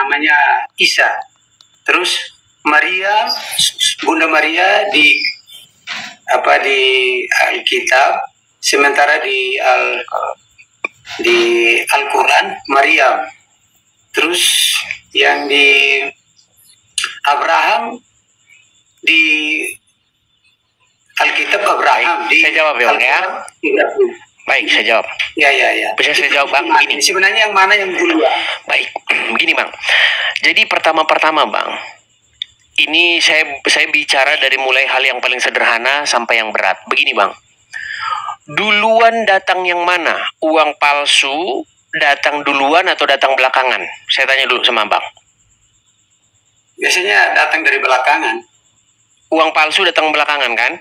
namanya Isa. Terus Maria, Bunda Maria di Alkitab, sementara di Al-Quran Maryam. Terus yang di Abraham di Alkitab Abraham. Baik, saya jawab ya Bang ya. Baik, saya jawab. Ya. Bisa saya jawab Bang? Begini. Sebenarnya yang mana yang duluan? Baik, begini Bang. Jadi pertama-pertama Bang, ini saya bicara dari mulai hal yang paling sederhana sampai yang berat. Begini Bang, duluan datang yang mana? Uang palsu datang duluan atau datang belakangan? Saya tanya dulu sama Bang. Biasanya datang dari belakangan. Uang palsu datang belakangan kan?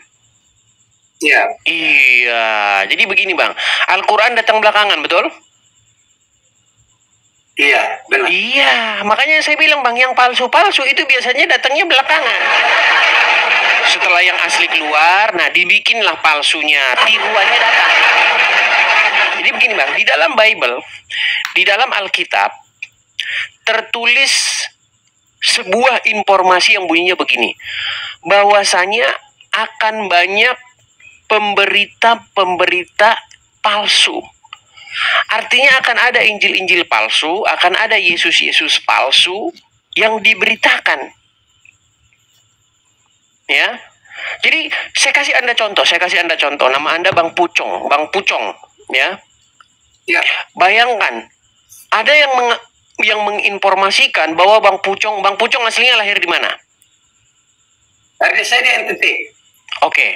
Iya. Iya, jadi begini Bang, Al-Quran datang belakangan, betul? Iya, benar. Iya, makanya saya bilang Bang, yang palsu-palsu itu biasanya datangnya belakangan. Setelah yang asli keluar, nah dibikinlah palsunya, tiruannya datang. Jadi begini Bang, di dalam Bible, di dalam Alkitab, tertulis sebuah informasi yang bunyinya begini, bahwasanya akan banyak pemberita palsu. Artinya akan ada Injil-Injil palsu, akan ada Yesus-Yesus palsu yang diberitakan. Ya. Jadi saya kasih Anda contoh, nama Anda Bang Pucong, ya. Ya. Bayangkan, ada yang menginformasikan bahwa Bang Pucong aslinya lahir di mana? Saya di NTT. Oke,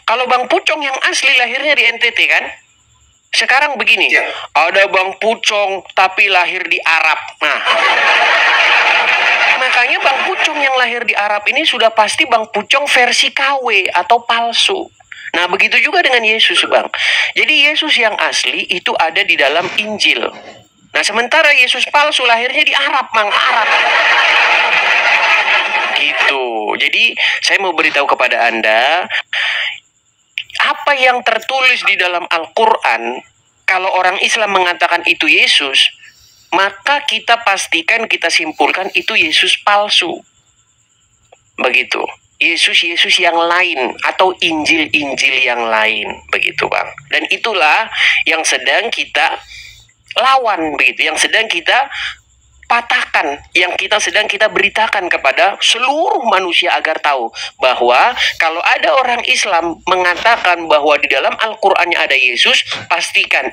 kalau Bang Pucong yang asli lahirnya di NTT kan? Sekarang begini, ya. Ada Bang Pucong tapi lahir di Arab. Nah, makanya Bang Pucong yang lahir di Arab ini sudah pasti Bang Pucong versi KW atau palsu. Nah, begitu juga dengan Yesus Bang. Jadi Yesus yang asli itu ada di dalam Injil. Nah, sementara Yesus palsu lahirnya di Arab, Bang, Arab. Gitu. Jadi saya mau beritahu kepada Anda, apa yang tertulis di dalam Al-Quran, kalau orang Islam mengatakan itu Yesus, maka kita pastikan, kita simpulkan itu Yesus palsu. Begitu. Yesus yang lain atau Injil-Injil yang lain. Begitu Bang. Dan itulah yang sedang kita lawan, begitu. Yang sedang kita patahkan, yang sedang kita beritakan kepada seluruh manusia agar tahu bahwa kalau ada orang Islam mengatakan bahwa di dalam Al-Qur'annya ada Yesus, pastikan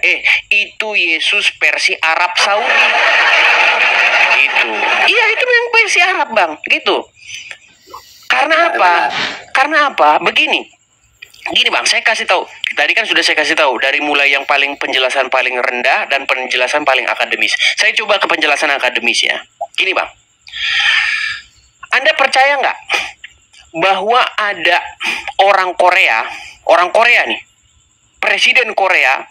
itu Yesus versi Arab Saudi. Gitu. Iya, itu yang versi Arab, Bang. Gitu. Karena apa? Begini Bang, saya kasih tahu. Tadi kan sudah saya kasih tahu dari mulai yang penjelasan paling rendah dan penjelasan paling akademis. Saya coba ke penjelasan akademis ya. Gini Bang, Anda percaya nggak bahwa ada orang Korea nih, presiden Korea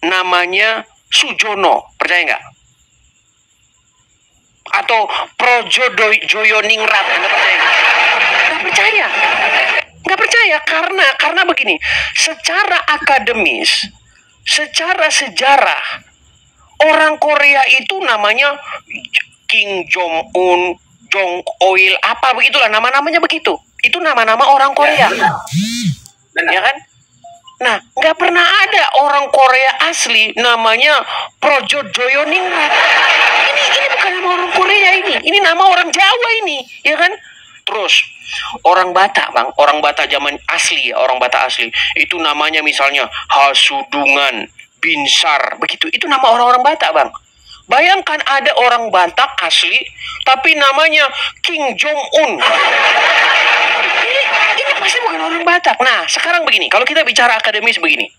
namanya Sujono, percaya nggak? Atau Joyoningrat, Anda percaya nggak? Nggak percaya. Nggak percaya karena begini, secara akademis, secara sejarah, orang Korea itu namanya Kim Jong Un, Jong Il, apa begitulah nama-namanya begitu. Itu nama-nama orang Korea. Ya kan? Nah, nggak pernah ada orang Korea asli namanya Projo Joyoningrat. Ini bukan nama orang Korea ini. Ini nama orang Jawa ini, ya kan? Terus orang Batak Bang, orang Batak zaman asli, orang Batak asli itu namanya misalnya Hasudungan, Binsar, begitu. Itu nama orang-orang Batak Bang. Bayangkan ada orang Batak asli tapi namanya Kim Jong Un. Ini pasti bukan orang Batak. Nah, sekarang begini, kalau kita bicara akademis begini.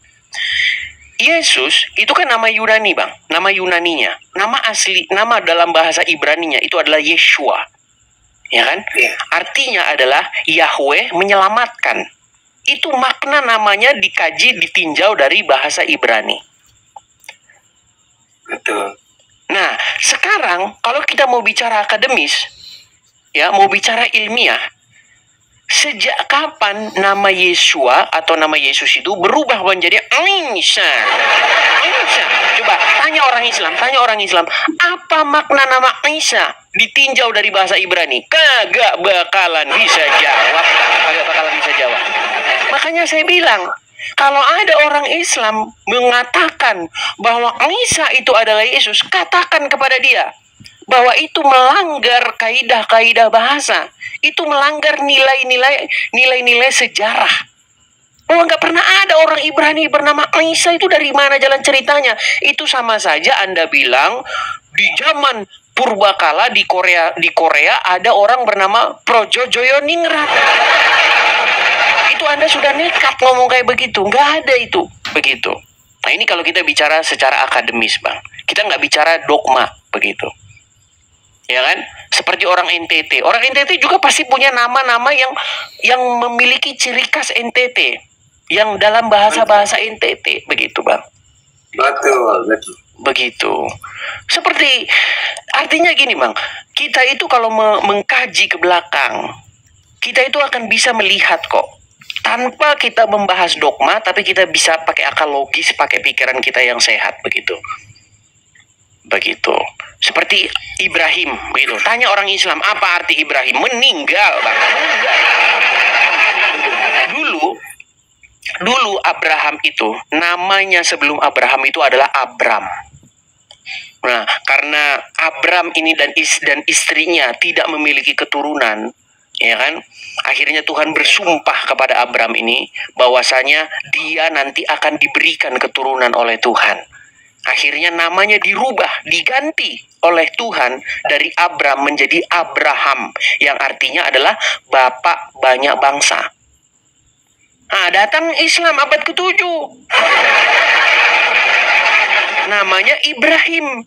Yesus itu kan nama Yunani Bang, nama Yunaninya. Nama asli, nama dalam bahasa Ibraninya itu adalah Yeshua. Ya kan? Ya. Artinya adalah Yahweh menyelamatkan. Itu makna namanya dikaji, ditinjau dari bahasa Ibrani. Betul. Nah, sekarang kalau kita mau bicara akademis, ya, mau bicara ilmiah, Sejak kapan nama Yesua atau nama Yesus itu berubah menjadi Isa? Isa. Coba tanya orang Islam, apa makna nama Isa? Ditinjau dari bahasa Ibrani, kagak bakalan bisa jawab. Makanya saya bilang, kalau ada orang Islam mengatakan bahwa Isa itu adalah Yesus, katakan kepada dia bahwa itu melanggar kaidah-kaidah bahasa, itu melanggar nilai-nilai sejarah. Oh, nggak pernah ada orang Ibrani bernama Isa, itu dari mana jalan ceritanya? Itu sama saja Anda bilang di zaman purbakala di Korea ada orang bernama Joyoningrat. Itu Anda sudah nekat ngomong kayak begitu. Nggak ada itu begitu. Nah, ini kalau kita bicara secara akademis, Bang. Kita nggak bicara dogma begitu. Ya kan? Seperti orang NTT. Orang NTT juga pasti punya nama-nama yang memiliki ciri khas NTT. Yang dalam bahasa-bahasa NTT. Begitu, Bang. Betul. Begitu. Seperti, artinya gini, Bang. Kita itu kalau mengkaji ke belakang, kita itu akan bisa melihat kok. Tanpa kita membahas dogma, tapi kita bisa pakai akal logis, pakai pikiran kita yang sehat. Begitu. Seperti Ibrahim, begitu. Tanya orang Islam, apa arti Ibrahim? Meninggal, Bang. Dulu Abraham itu, namanya sebelum Abraham itu adalah Abram. Nah, karena Abram ini dan istrinya tidak memiliki keturunan, ya kan? Akhirnya Tuhan bersumpah kepada Abram ini bahwasanya dia nanti akan diberikan keturunan oleh Tuhan. Akhirnya namanya dirubah, diganti oleh Tuhan dari Abram menjadi Abraham, yang artinya adalah bapak banyak bangsa. Nah, datang Islam abad ke-7. Namanya Ibrahim.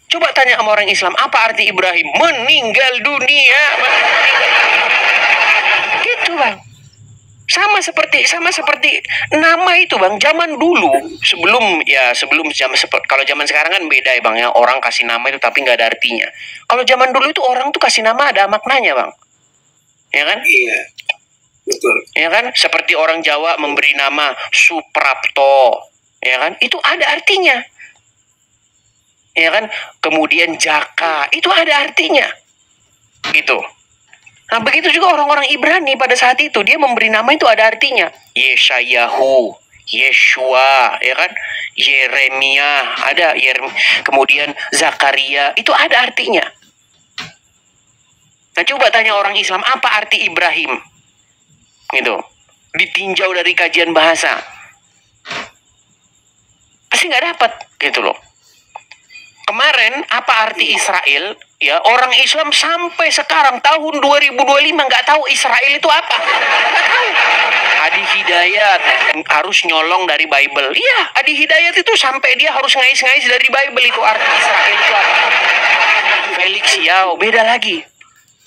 Coba tanya sama orang Islam, apa arti Ibrahim? Meninggal dunia. Gitu, Bang. Sama seperti nama itu, Bang. Zaman dulu, sebelum kalau zaman sekarang kan beda ya, Bang, ya. Orang kasih nama itu tapi nggak ada artinya. Kalau zaman dulu itu orang tuh kasih nama ada maknanya, Bang. Ya kan? Iya. Betul. Ya kan? Seperti orang Jawa memberi nama Suprapto, ya kan? Itu ada artinya. Ya kan? Kemudian Jaka, itu ada artinya. Gitu. Nah, begitu juga orang-orang Ibrani pada saat itu, dia memberi nama itu ada artinya. Yeshayahu, Yeshua, ya kan? Yeremia, ada kemudian Zakaria, itu ada artinya. Nah, coba tanya orang Islam, apa arti Ibrahim? Gitu. Ditinjau dari kajian bahasa. Pasti nggak dapat, gitu loh. Kemarin apa arti Israel? Ya, orang Islam sampai sekarang tahun 2025 nggak tahu Israel itu apa. Nggak tahu. Adi Hidayat harus nyolong dari Bible. Iya, Adi Hidayat itu sampai dia harus ngais-ngais dari Bible itu arti Israel itu apa. Felix Yao beda lagi.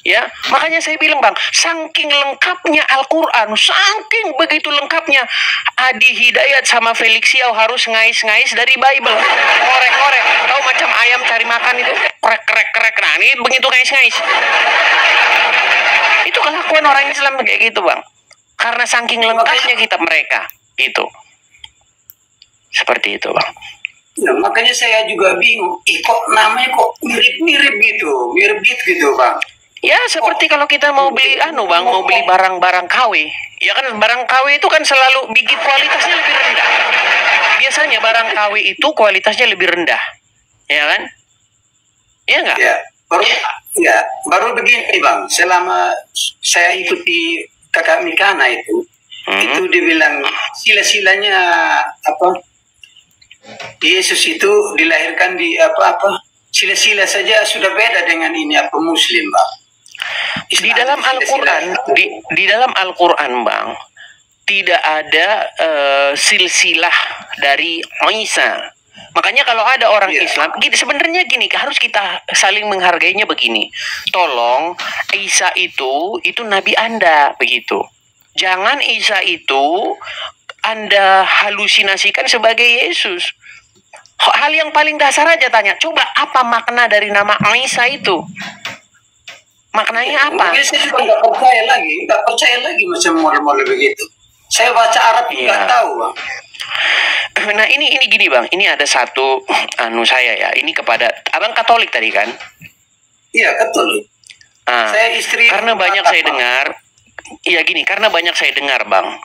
Ya, makanya saya bilang, Bang, saking lengkapnya Al-Quran, saking begitu lengkapnya, Adi Hidayat sama Felix Yao harus ngais-ngais dari Bible. Korek-korek, tahu macam ayam cari makan itu, krek-krek-krek. Nah, ini begitu ngais-ngais. Itu kelakuan orang Islam kayak gitu, Bang. Karena saking lengkapnya kita mereka, gitu. Seperti itu, Bang. Nah, makanya saya juga bingung, kok namanya kok mirip-mirip gitu, Bang. Ya, seperti kalau kita mau beli Bang, mau beli barang-barang KW. Ya kan, barang KW itu kan selalu kualitasnya lebih rendah. Biasanya barang KW itu kualitasnya lebih rendah. Ya kan? Iya nggak? Baru begini, Bang. Selama saya ikuti kakak Mikana itu dibilang sila-silanya apa? Yesus itu dilahirkan di apa-apa. Sila-sila saja sudah beda dengan ini apa Muslim, Bang. Di dalam Al-Quran, di dalam Al-Quran, Bang, tidak ada silsilah dari Isa. Makanya kalau ada orang Islam, sebenarnya gini, harus kita saling menghargainya begini. Tolong, Isa itu Nabi Anda, begitu. Jangan Isa itu Anda halusinasikan sebagai Yesus. Hal yang paling dasar aja tanya, coba apa makna dari nama Isa itu? Maknanya apa? Makanya saya juga nggak percaya lagi macam model-model begitu. Saya baca Arab nggak tahu, Bang. Nah ini gini Bang, ini ada satu saya ya, ini kepada Abang Katolik tadi kan? Iya, Katolik. Saya istri. Karena banyak saya dengar, iya gini, karena banyak saya dengar Bang,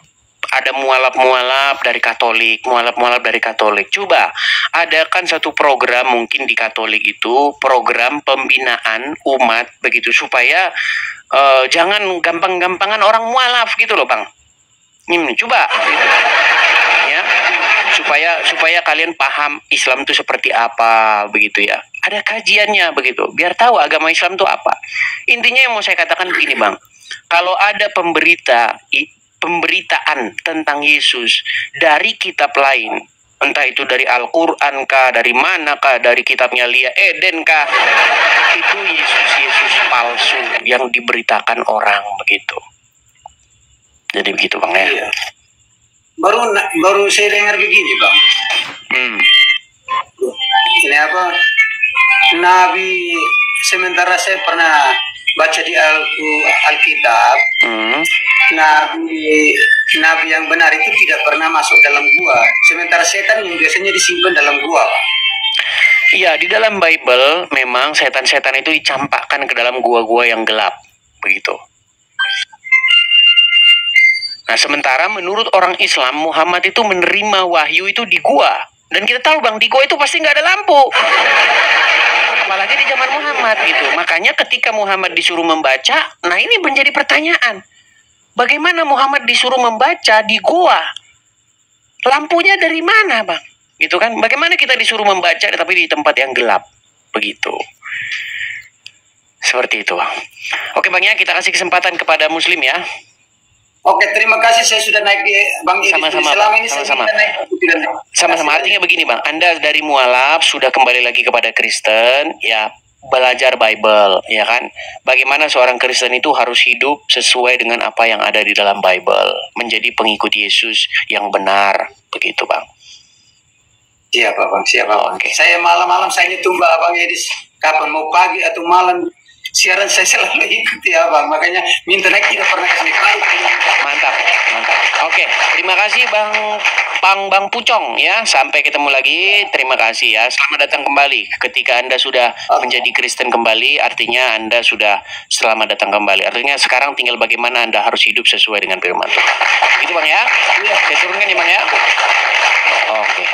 ada mualaf-mualaf dari Katolik, mualaf-mualaf dari Katolik. Coba adakan satu program mungkin di Katolik itu, program pembinaan umat begitu, supaya jangan gampang-gampangan orang mualaf gitu loh Bang. Ini coba gitu. Ya, supaya kalian paham Islam itu seperti apa begitu ya. Ada kajiannya begitu, biar tahu agama Islam itu apa. Intinya yang mau saya katakan begini Bang, kalau ada pemberitaan tentang Yesus dari kitab lain, entah itu dari Al-Quran kah, dari mana kah, dari kitabnya Lia Eden kah, itu Yesus palsu yang diberitakan orang begitu. Jadi begitu Bang ya. Iya. Baru saya dengar begini Bang. Ini apa? Nabi, sementara saya pernah baca di Alkitab, Nabi yang benar itu tidak pernah masuk dalam gua. Sementara setan yang biasanya disimpan dalam gua. Iya, di dalam Bible memang setan-setan itu dicampakkan ke dalam gua-gua yang gelap, begitu. Nah, sementara menurut orang Islam, Muhammad itu menerima wahyu itu di gua. Dan kita tahu Bang, di gua itu pasti nggak ada lampu. Apalagi di zaman Muhammad gitu. Makanya ketika Muhammad disuruh membaca, nah ini menjadi pertanyaan. Bagaimana Muhammad disuruh membaca di gua? Lampunya dari mana Bang? Gitu kan? Bagaimana kita disuruh membaca tapi di tempat yang gelap? Begitu. Seperti itu Bang. Oke Bang ya, kita kasih kesempatan kepada Muslim ya. Oke, terima kasih. Saya sudah naik di Bang Iris. Sama-sama. Sama-sama. Artinya begini Bang, Anda dari mualaf sudah kembali lagi kepada Kristen, ya belajar Bible, ya kan? Bagaimana seorang Kristen itu harus hidup sesuai dengan apa yang ada di dalam Bible, menjadi pengikut Yesus yang benar, begitu Bang. Siapa Bang? Oke. Saya malam-malam saya tunggu Abang Edis. Kapan mau pagi atau malam? Siaran saya selalu ikuti Abang, makanya minta naik tidak pernah kasih tahu. Mantap. Oke, terima kasih Bang Pucong ya. Sampai ketemu lagi. Terima kasih ya. Selamat datang kembali. Ketika Anda sudah menjadi Kristen kembali, artinya Anda sudah selamat datang kembali. Artinya sekarang tinggal bagaimana Anda harus hidup sesuai dengan firman Tuhan. Begitu Bang ya? Saya turunkan ya Bang ya. Oke.